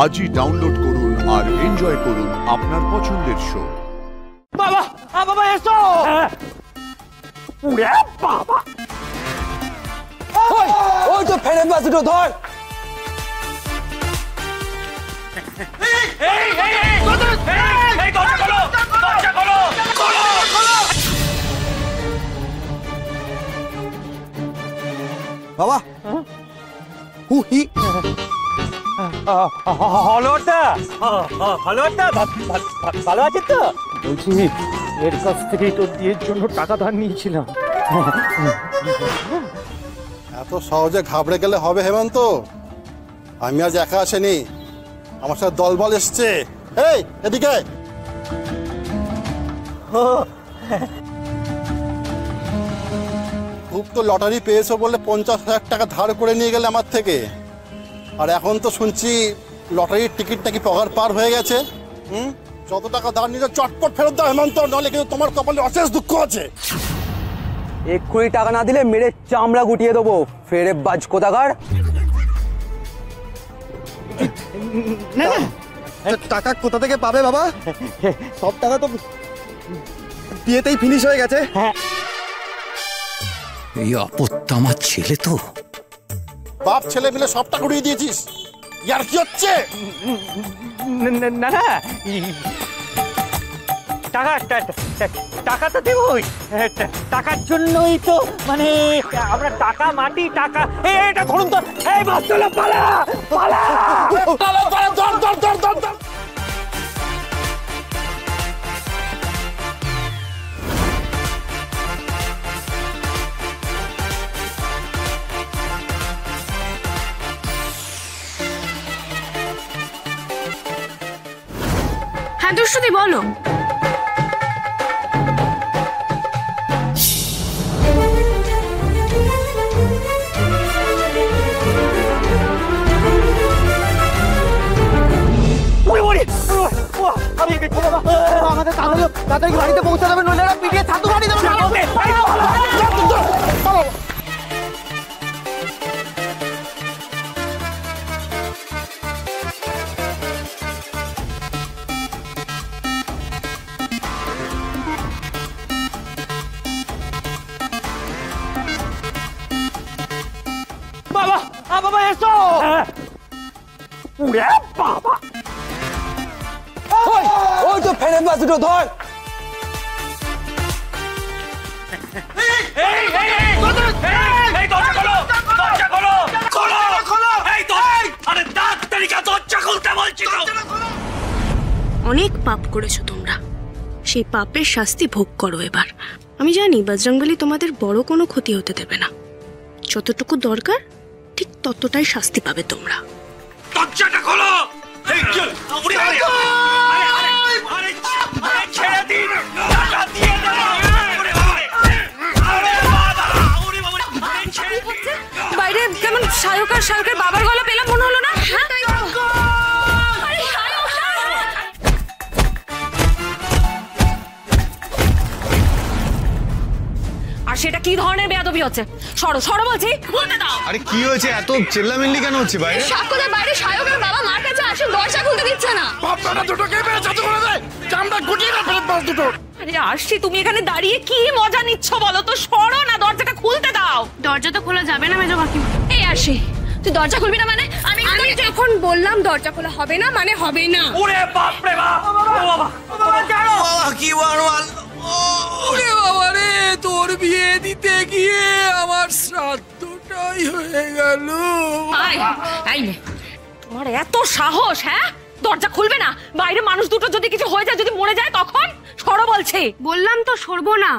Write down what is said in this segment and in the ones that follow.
আজই ডাউনলোড করুন আর এনজয় করুন আপনার পছন্দের শো। বাবা বাবা এসো। ওরে বাবা, ওই তো ফেরে বাস দুটো ধর। বাবা ভালো আছে তো? বলছি এর কাছ থেকেই তোর বিয়ের জন্য টাকা ধার নিয়েছিলাম। এত সহজে ঘাবড়ে গেলে হবে হেমন্ত? আমি আজ একা আসেনি, আমার সাথে দলবল এসছে। এই এদিকে। খুব তো লটারি পেয়েছো বলে 50,000 টাকা ধার করে নিয়ে গেলে আমার থেকে, আর এখন তো শুনছি লটারির টিকিট নাকি পগার পার হয়ে গেছে। যত টাকা ধার নিয়ে চটপট ফেরত দাও হেমন্ত, নাহলে কিন্তু তোমার কপালে অশেষ দুঃখ আছে। এক্ষুনি টাকা না দিলে মেরে চামড়া গুটিয়ে দেবো, ফেরে বাজ কোথাকার। টাকা কোথা থেকে পাবে বাবা? সব টাকা তো বিয়েতেই ফিনিশ হয়ে গেছে। এই আপত্তি আমার ছেলে তো। বাপ ছেলে মিলে সব টাকা উড়িয়ে দিয়েছিস, ইয়ার কি হচ্ছে? না না, টাকা তো দেবই, টাকার জন্যই তো মানে আমরা টাকা মাটি টাকা। এটা ধরুন তো, এই বাস চলো, পালা পালা পালা পালা, ধর ধর ধর ধর ধর। হ্যাঁ দুষ্টুদি বলো। আমাদের তাড়াতাড়ি বাড়িতে পৌঁছে যাবে, নইলে পিটিয়ে ছাতু বাড়ি দেবে। বাবা বাবা এসো। ওরে বাবা, ওই তো ফেরে বাস দুটো ধর। অনেক পাপ করেছো তোমরা, সেই পাপের শাস্তি ভোগ করো এবার। আমি জানি বজরংবলী তোমাদের বড় কোনো ক্ষতি হতে দেবে না, যতটুকু দরকার ঠিক ততটাই শাস্তি পাবে তোমরা। দরজাটা খোলো। বাইরে কেমন শায়কের বাবার গলা পেলাম মনে হলো না? আর সেটা কি ধরনের বেয়াদবি হচ্ছে? সরো সরো বলছি, বলতে দাও। আরে কি হয়েছে? এত চিল্লামিল্লি কেন হচ্ছে বাইরে? সাক্ষরের বাইরে শায়কের বাবা মার কাছে আসে, দরজা খুলতে দিচ্ছে না। বাপটা দুটো কে মেরে ছাতু করে দেয়, চামড়া গুটিয়ে না ফেরত বাস দুটো। আরে আসছি, তুমি এখানে দাঁড়িয়ে কি মজা নিচ্ছ বলো তো? সরো না, দরজাটা খুলতে দাও। দরজা তো খোলা যাবে না মেজো কাকিমা। এই আসি, তুই দরজা খুলবি না মানে? আমি যখন বললাম দরজা খোলা হবে না মানে হবে না। ওরে বাপ রে বাপ, বাবা বাবা জানো কি বারবার ওরে বাবা রে, তোর বিয়ে দিতে গিয়ে আমার শ্রাদ্ধটাই হয়ে গেল। তোমার এত সাহস? হ্যাঁ, দরজা খুলবে না? বাইরে মানুষ দুটো যদি কিছু হয়ে যায়, যদি মরে যায় তখন? সরো বলছে। বললাম তো সরবো না।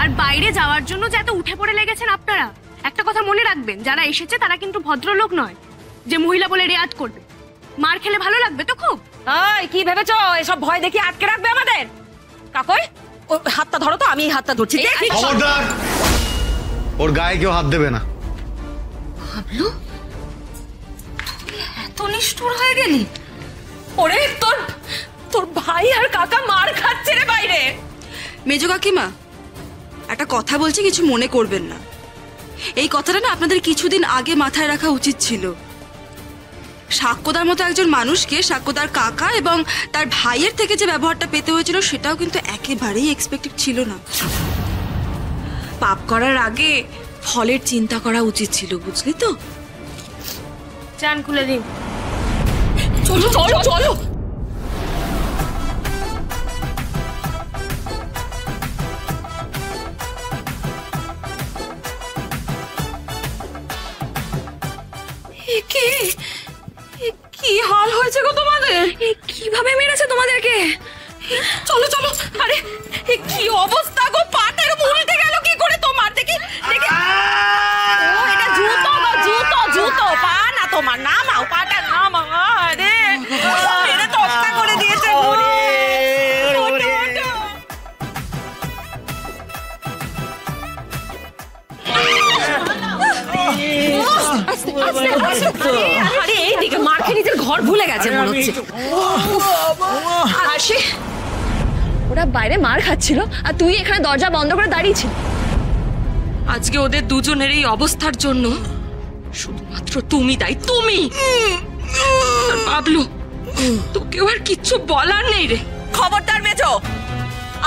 আর বাইরে যাওয়ার জন্য যে এত উঠে পড়ে লেগেছেন আপনারা, একটা কথা মনে রাখবেন, যারা এসেছে তারা কিন্তু ভদ্রলোক নয় যে মহিলা বলে রেয়াজ করবে। মার খেলে ভালো লাগবে তো খুব। এই কি ভেবেছো এসব ভয় দেখি আটকে রাখবে আমাদের? কাকই ও হাতটা ধরো তো, আমি এই হাতটা ধরছি। খবরদার, ওর গায়ে কেউ হাত দেবে না। হাবলু, এত নিষ্ঠুর হয়ে গেলি? ওরে তোর ভাই আর কাকা মার খাচ্ছে রে বাইরে। মেজো কাকিমা, একটা কথা বলছি, কিছু মনে করবেন না। এই কথাটা না আপনাদের কিছুদিন আগে মাথায় রাখা উচিত ছিল। সাক্ষ্যদার মতো একজন মানুষকে সাক্ষ্যদার কাকা এবং তার ভাইয়ের থেকে যে ব্যবহারটা পেতে হয়েছিল সেটাও কিন্তু একেবারেই এক্সপেক্টেড ছিল না। পাপ করার আগে ফলের চিন্তা করা উচিত ছিল, বুঝলি তো? চান খুলে দিন। চলো চলো চলো। কি হাল হয়েছে গো তোমাদের? কিভাবে মেরেছে তোমাদেরকে? চলো চলো। আরে কি অবস্থা গো, পাটের উল্টে গেল কি করে তোমার? দেখি দেখি। ও এটা জুতো গো, জুতো জুতো। পা না তোমার, নামাও পাটা, নামাও। আরে মেরে তক্তা করে দিয়েছে গো। ওঠো, ওঠো। আরে এইদিকে মার খেয়ে নিজের ঘর ভুলে গেছে মনে হচ্ছে। আসে ওরা বাইরে মার খাচ্ছিল আর তুই এখানে দরজা বন্ধ করে দাঁড়িয়েছিল। আজকে ওদের দুজনের এই অবস্থার জন্য শুধুমাত্র তুমি দায়ী, তুমি। আর বাবলু, তোকেও আর কিচ্ছু বলার নেই রে। খবরদার মেজো,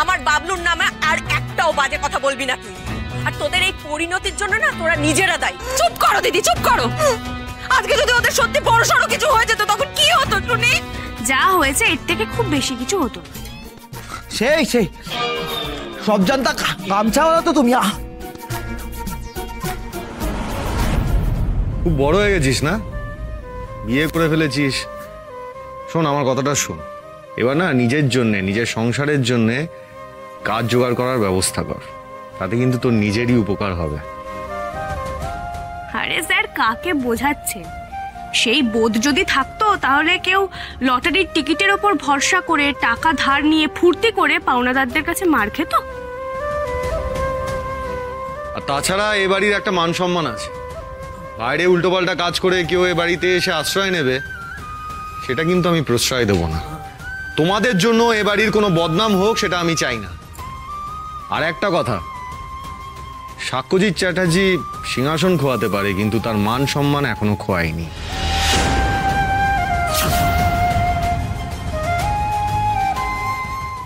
আমার বাবলুর নামে আর একটাও বাজে কথা বলবি না তুই। আর তোদের এই পরিণতির জন্য না তোরা নিজেরা দায়ী। চুপ করো দিদি, চুপ করো। আজকে যদি ওদের সত্যি বড়সড় কিছু হয়ে যেত তখন কি হতো শুনি? যা হয়েছে এর থেকে খুব বেশি কিছু হতো। সেই সেই সব জানতা গামছা ওরা তো তুমি। খুব বড় হয়ে গেছিস না, বিয়ে করে ফেলেছিস। শোন আমার কথাটা শোন, এবার না নিজের জন্যে, নিজের সংসারের জন্যে কাজ জোগাড় করার ব্যবস্থা কর, তাতে কিন্তু তোর নিজেরই উপকার হবে। আরে স্যার কাকে বোঝাচ্ছে? সেই বোধ যদি থাকতো তাহলে কেউ লটারির টিকিটের ওপর ভরসা করে টাকা ধার নিয়ে ফুর্তি করে পাওনাদারদের কাছে মার খেত? আর তাছাড়া এ বাড়ির একটা মান সম্মান আছে। বাইরে উল্টোপাল্টা কাজ করে কেউ এ বাড়িতে এসে আশ্রয় নেবে, সেটা কিন্তু আমি প্রশ্রয় দেব না। তোমাদের জন্য এ বাড়ির কোনো বদনাম হোক সেটা আমি চাই না। আর একটা কথা, সাক্ষ্যজিৎ চ্যাটার্জি সিংহাসন খোয়াতে পারে কিন্তু তার মান সম্মান এখনো খোয়ায়নি।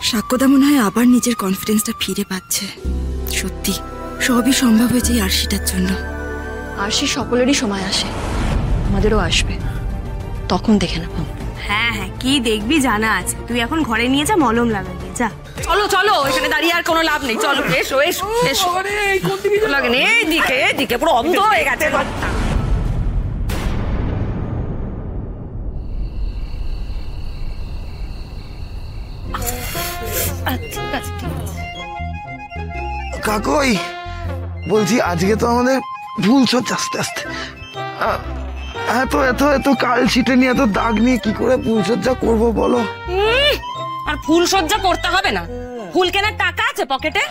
সাক্ষ্যদা মনে হয় আবার নিজের কনফিডেন্সটা ফিরে পাচ্ছে। সত্যি সবই সম্ভব হয়েছে এই আরশিটার জন্য। আরশি সকলেরই সময় আসে, আমাদেরও আসবে, তখন দেখে নেব। হ্যাঁ হ্যাঁ, কি দেখবি জানা আছে। তুই এখন ঘরে নিয়ে যা, মলম লাগাবি, যা। চলো চলো, এখানে দাঁড়িয়ে আর কোনো লাভ নেই। চলো এসো এসো এসো। লাগে না, এইদিকে এইদিকে পুরো অন্ধ হয়ে গেছে। কাকই বলছি, আজকে তো আমাদের ভুল সজ্জা। আস্তে আস্তে এত এত এত কাল ছিটে নিয়ে, এত দাগ নিয়ে কি করে ফুলসজ্জা করবো বলো? আর ফুল সজ্জা করতে হবে না। ফুল কেনার টাকা আছে পকেটে?